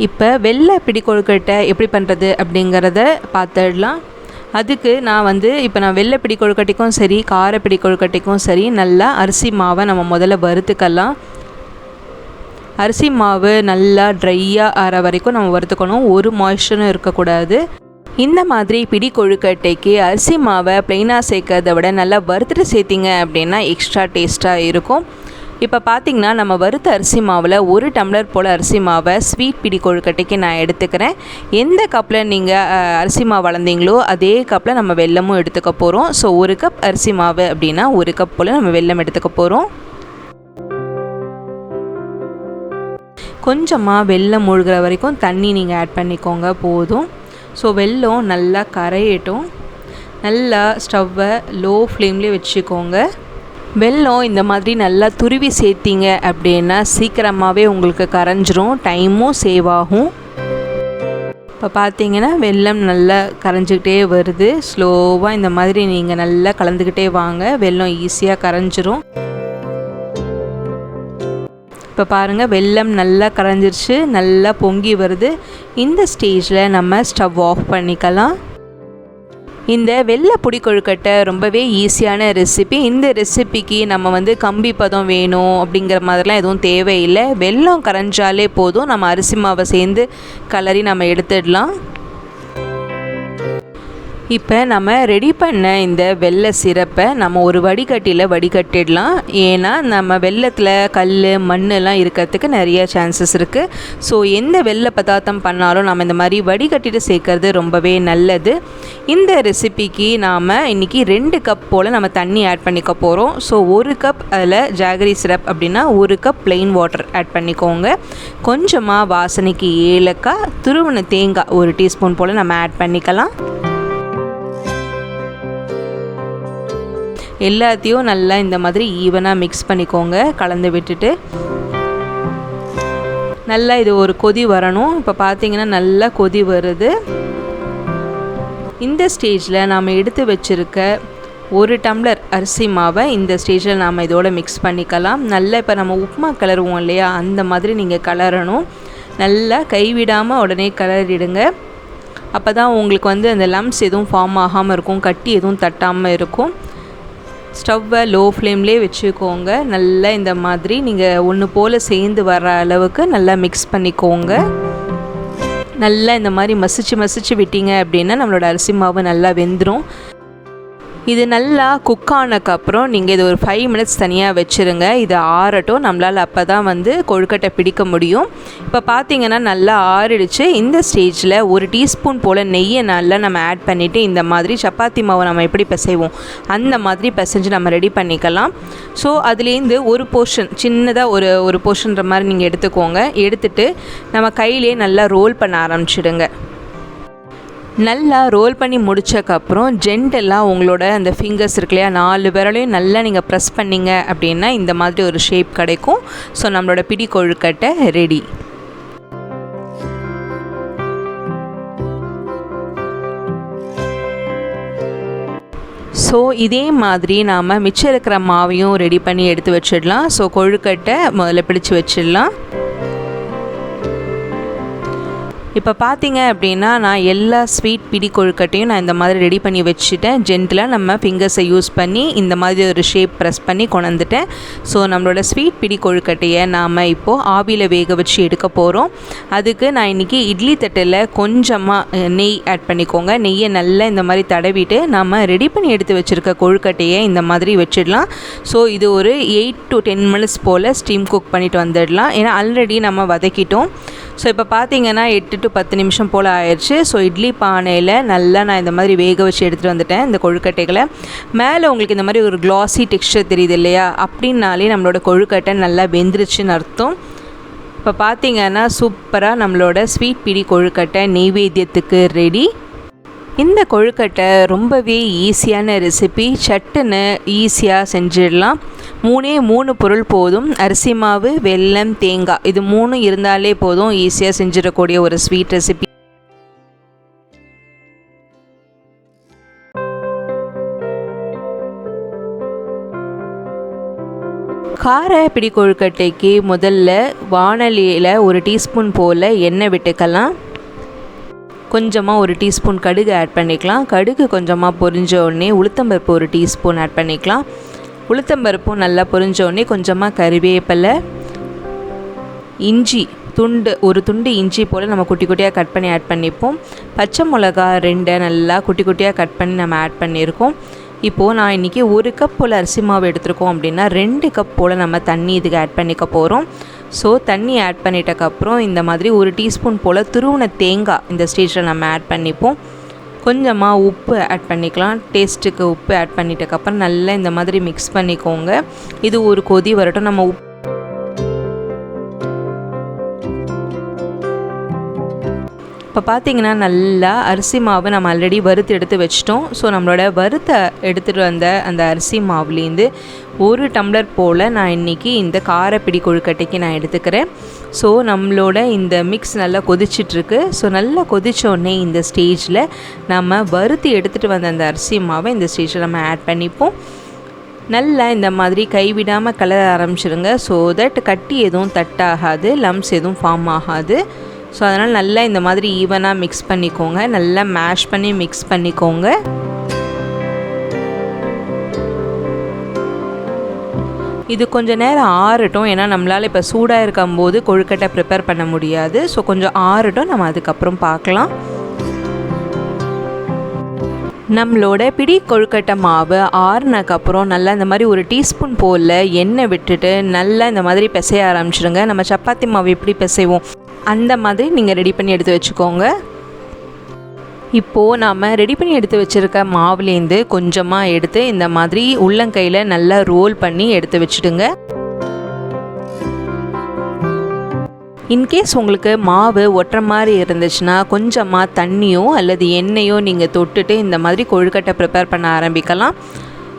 இப்போ வெள்ளை பிடி கொழுக்கட்டை எப்படி பண்ணுறது அப்படிங்கிறத பார்த்துடலாம். அதுக்கு நான் வெள்ளை பிடி கொழுக்கட்டைக்கும் சரி கார பிடி கொழுக்கட்டைக்கும் சரி நல்லா அரிசி மாவை நம்ம முதல்ல வறுத்துக்கலாம். அரிசி மாவு நல்லா ட்ரையாக ஆற வரைக்கும் நம்ம வறுத்துக்கணும், ஒரு மாய்ஸ்சரும் இருக்கக்கூடாது. இந்த மாதிரி பிடி கொழுக்கட்டைக்கு அரிசி மாவை ப்ளைனாக சேர்க்கறத விட நல்லா வறுத்துட்டு சேர்த்திங்க அப்படின்னா எக்ஸ்ட்ரா டேஸ்ட்டாக இருக்கும். இப்போ பார்த்திங்கன்னா நம்ம வறுத்த அரிசி மாவில் 1 டம்ளர் போல் அரிசி மாவை ஸ்வீட் பிடி கொழுக்கட்டைக்கு நான் எடுத்துக்கிறேன். எந்த கப்பில் நீங்கள் அரிசி மாவு வளர்ந்தீங்களோ அதே கப்பில் நம்ம வெல்லமும் எடுத்துக்க போகிறோம். ஸோ 1 கப் அரிசி மாவு அப்படின்னா 1 கப் போல் நம்ம வெல்லம் எடுத்துக்க போகிறோம். கொஞ்சமாக வெல்லம் மூழ்கிற வரைக்கும் தண்ணி நீங்கள் ஆட் பண்ணிக்கோங்க, போதும். ஸோ வெல்லம் நல்லா கரையட்டும். நல்லா ஸ்டவ்வை லோ ஃப்ளேம்லேயே வச்சுக்கோங்க. வெல்லம் இந்த மாதிரி நல்லா துருவி சேர்த்திங்க அப்படின்னா சீக்கிரமாகவே உங்களுக்கு கரைஞ்சிரும், டைமும் சேவ் ஆகும். இப்போ பார்த்தீங்கன்னா வெல்லம் நல்லா கரைஞ்சிக்கிட்டே வருது. ஸ்லோவாக இந்த மாதிரி நீங்கள் நல்லா கலந்துக்கிட்டே வாங்க, வெல்லம் ஈஸியாக கரைஞ்சிரும். இப்போ பாருங்கள் வெல்லம் நல்லா கரைஞ்சிருச்சு, நல்லா பொங்கி வருது. இந்த ஸ்டேஜில் நம்ம ஸ்டவ் ஆஃப் பண்ணிக்கலாம். இந்த வெள்ளை பிடி கொழுக்கட்டை ரொம்பவே ஈஸியான ரெசிபி. இந்த ரெசிபிக்கு நம்ம கம்பி பதம் வேணும் அப்படிங்கிற மாதிரிலாம் எதுவும் தேவையில்லை. வெல்லம் கரைஞ்சாலே போதும், நம்ம அரிசி மாவை சேர்ந்து கலரி நம்ம எடுத்துடலாம். இப்போ நம்ம ரெடி பண்ண இந்த வெள்ளை சிரப்பை நம்ம ஒரு வடிகட்டியில் வடிகட்டிடலாம். ஏன்னா நம்ம வெள்ளத்தில் கல் மண்ணெல்லாம் இருக்கிறதுக்கு நிறைய சான்சஸ் இருக்குது. ஸோ எந்த வெள்ளை பதார்த்தம் பண்ணாலும் நம்ம இந்த மாதிரி வடிகட்டிட்டு சேர்க்கறது ரொம்பவே நல்லது. இந்த ரெசிபிக்கு நாம் இன்றைக்கி 2 கப் போல் நம்ம தண்ணி ஆட் பண்ணிக்க போகிறோம். ஸோ 1 கப் அதில் ஜாகரி சிரப் அப்படின்னா 1 கப் ப்ளெயின் வாட்டர் ஆட் பண்ணிக்கோங்க. கொஞ்சமாக வாசனைக்கு ஏலக்காய், துருவின தேங்காய் 1 டீஸ்பூன் போல் நம்ம ஆட் பண்ணிக்கலாம். எல்லாத்தையும் நல்லா இந்த மாதிரி ஈவனாக மிக்ஸ் பண்ணிக்கோங்க, கலந்து விட்டுட்டு. நல்லா இது ஒரு கொதி வரணும். இப்போ பார்த்தீங்கன்னா நல்லா கொதி வருது. இந்த ஸ்டேஜில் நாம் எடுத்து வச்சுருக்க 1 டம்ளர் அரிசி மாவை இந்த ஸ்டேஜில் நாம் இதோட மிக்ஸ் பண்ணிக்கலாம். நல்லா இப்போ நம்ம உப்புமா கிளறுவோம் இல்லையா, அந்த மாதிரி நீங்கள் கிளறணும். நல்லா கைவிடாமல் உடனே கிளறிடுங்க. அப்போ தான் உங்களுக்கு அந்த லம்ஸ் எதுவும் ஃபார்ம் ஆகாமல் இருக்கும், கட்டி எதுவும் தட்டாமல் இருக்கும். ஸ்டவ்வை லோ ஃப்ளேம்லேயே வச்சுக்கோங்க. நல்லா இந்த மாதிரி நீங்கள் ஒன்று போல் சேர்ந்து வர அளவுக்கு நல்லா மிக்ஸ் பண்ணிக்கோங்க. நல்லா இந்த மாதிரி மசிச்சு விட்டீங்க அப்படின்னா நம்மளோட அரிசி மாவு நல்லா வெந்துடும். இது நல்லா குக் ஆனதுக்கப்புறம் நீங்கள் இது ஒரு 5 மினிட்ஸ் தனியாக வச்சுருங்க. இது ஆறட்டும், நம்மளால் அப்போ தான் கொழுக்கட்டை பிடிக்க முடியும். இப்போ பார்த்தீங்கன்னா நல்லா ஆறிடுச்சு. இந்த ஸ்டேஜில் 1 டீஸ்பூன் போல் நெய்யை நல்லா நம்ம ஆட் பண்ணிவிட்டு இந்த மாதிரி சப்பாத்தி மாவை நம்ம எப்படி பிசைவோம் அந்த மாதிரி பிசைஞ்சு நம்ம ரெடி பண்ணிக்கலாம். ஸோ அதுலேருந்து ஒரு போர்ஷன் சின்னதாக ஒரு போர்ஷன்ற மாதிரி நீங்கள் எடுத்துக்கோங்க. எடுத்துகிட்டு நம்ம கையிலே நல்லா ரோல் பண்ண ஆரம்பிச்சிடுங்க. நல்லா ரோல் பண்ணி முடித்தக்கப்புறம் ஜென்டலாக உங்களோட அந்த ஃபிங்கர்ஸ் இருக்கு இல்லையா, 4 விரலையும் நல்லா நீங்கள் ப்ரெஸ் பண்ணிங்க அப்படின்னா இந்த மாதிரி ஒரு ஷேப் கிடைக்கும். ஸோ நம்மளோட பிடி கொழுக்கட்டை ரெடி. ஸோ இதே மாதிரி நாம் மிச்சம் இருக்கிற மாவையும் ரெடி பண்ணி எடுத்து வச்சிடலாம். ஸோ கொழுக்கட்டை முதல்ல பிடிச்சி வச்சிடலாம். இப்போ பார்த்தீங்க அப்படின்னா நான் எல்லா ஸ்வீட் பிடி கொழுக்கட்டையும் நான் இந்த மாதிரி ரெடி பண்ணி வச்சுட்டேன். ஜென்டலாக நம்ம ஃபிங்கர்ஸை யூஸ் பண்ணி இந்த மாதிரி ஒரு ஷேப் ப்ரெஸ் பண்ணி கொண்டுட்டேன். ஸோ நம்மளோட ஸ்வீட் பிடி கொழுக்கட்டையை நாம் இப்போது ஆவியில் வேக வச்சு எடுக்க போகிறோம். அதுக்கு நான் இன்றைக்கி இட்லி தட்டில் கொஞ்சமாக நெய் ஆட் பண்ணிக்கோங்க. நெய்யை நல்லா இந்த மாதிரி தடவிட்டு நம்ம ரெடி பண்ணி எடுத்து வச்சுருக்க கொழுக்கட்டையை இந்த மாதிரி வச்சிடலாம். ஸோ இது ஒரு 8 to 10 மினிட்ஸ் போல் ஸ்டீம் குக் பண்ணிவிட்டு வந்துடலாம். ஏன்னா ஆல்ரெடி நம்ம வதக்கிட்டோம். ஸோ இப்போ பார்த்தீங்கன்னா 8 to 10 நிமிஷம் போல் ஆயிடுச்சு. ஸோ இட்லி பானையில் நல்லா நான் இந்த மாதிரி வேக வச்சு எடுத்துகிட்டு வந்துட்டேன் இந்த கொழுக்கட்டைகளை. மேலே உங்களுக்கு இந்த மாதிரி ஒரு க்ளாஸி டெக்ஸ்சர் தெரியுது இல்லையா, அப்படின்னாலே நம்மளோட கொழுக்கட்டை நல்லா வெந்துருச்சுன்னு அர்த்தம். இப்போ பார்த்தீங்கன்னா சூப்பராக நம்மளோட ஸ்வீட் பிடி கொழுக்கட்டை நெய்வேத்தியத்துக்கு ரெடி. இந்த கொழுக்கட்டை ரொம்பவே ஈஸியான ரெசிபி. சட்டுன்னு ஈஸியாக செஞ்சிடலாம். 3 பொருள் போதும். அரிசி மாவு, வெல்லம், தேங்காய், இது 3 இருந்தாலே போதும், ஈஸியாக செஞ்சிடக்கூடிய ஒரு ஸ்வீட் ரெசிபி. கார பிடி கொழுக்கட்டைக்கு முதல்ல வாணலியில் 1 டீஸ்பூன் போல் எண்ணெய் விட்டுக்கலாம். கொஞ்சமாக 1 டீஸ்பூன் கடுகு ஆட் பண்ணிக்கலாம். கடுகு கொஞ்சமாக பொரிஞ்ச உடனே உளுத்தம்பருப்பு 1 டீஸ்பூன் ஆட் பண்ணிக்கலாம். உளுத்தம்பருப்பும் நல்லா பொரிஞ்ச உடனே கொஞ்சமாக கறிவேப்பிலை, இஞ்சி துண்டு 1 துண்டு இஞ்சி போல் நம்ம குட்டி குட்டியாக கட் பண்ணி ஆட் பண்ணிப்போம். பச்சை மிளகா 2 நல்லா குட்டி குட்டியாக கட் பண்ணி நம்ம ஆட் பண்ணியிருக்கோம். இப்போது நான் இன்றைக்கி 1 கப் போல் அரிசி மாவு எடுத்துருக்கோம் அப்படின்னா 2 கப் போல் நம்ம தண்ணி இதுக்கு ஆட் பண்ணிக்க போகிறோம். ஸோ தண்ணி ஆட் பண்ணிட்டக்கப்புறம் இந்த மாதிரி 1 டீஸ்பூன் போல் துருவின தேங்காய் இந்த ஸ்டேஜில் நம்ம ஆட் பண்ணிப்போம். கொஞ்சமாக உப்பு ஆட் பண்ணிக்கலாம். டேஸ்ட்டுக்கு உப்பு ஆட் பண்ணிட்டக்கப்புறம் நல்லா இந்த மாதிரி மிக்ஸ் பண்ணிக்கோங்க. இது ஒரு கொதி வரட்டும். நம்ம இப்போ பார்த்திங்கன்னா நல்லா அரிசி மாவு நம்ம ஆல்ரெடி வறுத்து எடுத்து வச்சிட்டோம். ஸோ நம்மளோட வறுத்த எடுத்துகிட்டு வந்த அந்த அரிசி மாவுலேருந்து 1 டம்ளர் போல் நான் இன்றைக்கி இந்த காரப்பிடி கொழுக்கட்டைக்கு நான் எடுத்துக்கிறேன். ஸோ நம்மளோட இந்த மிக்ஸ் நல்லா கொதிச்சிட்ருக்கு. ஸோ நல்லா கொதித்தோடனே இந்த ஸ்டேஜில் நம்ம வறுத்து எடுத்துகிட்டு வந்த அந்த அரிசி மாவை இந்த ஸ்டேஜில் நம்ம ஆட் பண்ணிப்போம். நல்லா இந்த மாதிரி கைவிடாமல் கலர ஆரம்பிச்சிடுங்க. ஸோ தட் கட்டி எதுவும் தட்டாகாது, லம்ஸ் எதுவும் ஃபார்ம் ஆகாது. ஸோ அதனால் நல்லா இந்த மாதிரி ஈவனாக மிக்ஸ் பண்ணிக்கோங்க. நல்லா மேஷ் பண்ணி மிக்ஸ் பண்ணிக்கோங்க. இது கொஞ்சம் நேரம் ஆறட்டும். ஏன்னா நம்மளால் இப்போ சூடாக இருக்கும்போது கொழுக்கட்டை ப்ரிப்பேர் பண்ண முடியாது. ஸோ கொஞ்சம் ஆறட்டும், நம்ம அதுக்கப்புறம் பார்க்கலாம். நம்மளோட பிடி கொழுக்கட்டை மாவு ஆறுனக்கப்புறம் நல்லா இந்த மாதிரி 1 டீஸ்பூன் போல் எண்ணெய் விட்டுட்டு நல்லா இந்த மாதிரி பிசைய ஆரம்பிச்சிடுங்க. நம்ம சப்பாத்தி மாவு எப்படி பிசைவோம் அந்த மாதிரி நீங்கள் ரெடி பண்ணி எடுத்து வச்சுக்கோங்க. இப்போது நாம் ரெடி பண்ணி எடுத்து வச்சுருக்க மாவுலேருந்து கொஞ்சமாக எடுத்து இந்த மாதிரி உள்ளங்கையில் நல்லா ரோல் பண்ணி எடுத்து வச்சுடுங்க. இன்கேஸ் உங்களுக்கு மாவு ஒட்டுற மாதிரி இருந்துச்சுன்னா கொஞ்சமாக தண்ணியோ அல்லது எண்ணெயோ நீங்கள் தொட்டுட்டு இந்த மாதிரி கொழுக்கட்டை ப்ரிப்பேர் பண்ண ஆரம்பிக்கலாம்.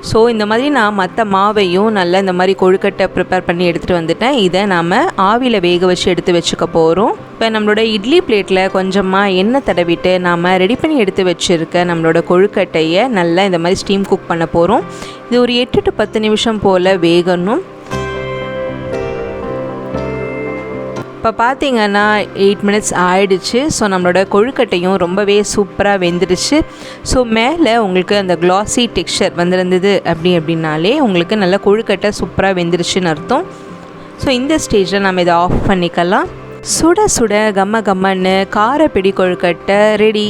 ஸோ இந்த மாதிரி நான் மற்ற மாவையும் நல்லா இந்த மாதிரி கொழுக்கட்டை ப்ரிப்பேர் பண்ணி எடுத்துகிட்டு வந்துட்டேன். இதை நாம் ஆவியில் வேக வச்சு எடுத்து வச்சுக்க போகிறோம். இப்போ நம்மளோட இட்லி பிளேட்டில் கொஞ்சமாக எண்ணெய் தடவிட்டு நாம் ரெடி பண்ணி எடுத்து வச்சுருக்க நம்மளோட கொழுக்கட்டையை நல்லா இந்த மாதிரி ஸ்டீம் குக் பண்ண போகிறோம். இது ஒரு 8 to 10 நிமிஷம் போல் வேகணும். இப்போ பார்த்திங்கன்னா 8 minutes ஆகிடுச்சு. ஸோ நம்மளோட கொழுக்கட்டையும் ரொம்பவே சூப்பராக வெந்துடுச்சு. ஸோ மேலே உங்களுக்கு அந்த க்ளாஸி டெக்ஸ்சர் வந்துருந்தது அப்படின்னாலே உங்களுக்கு நல்ல கொழுக்கட்டை சூப்பராக வெந்துடுச்சுன்னு அர்த்தம். ஸோ இந்த ஸ்டேஜில் நம்ம இதை ஆஃப் பண்ணிக்கலாம். சுட சுட கம்மன்னு காரப்பிடி கொழுக்கட்டை ரெடி.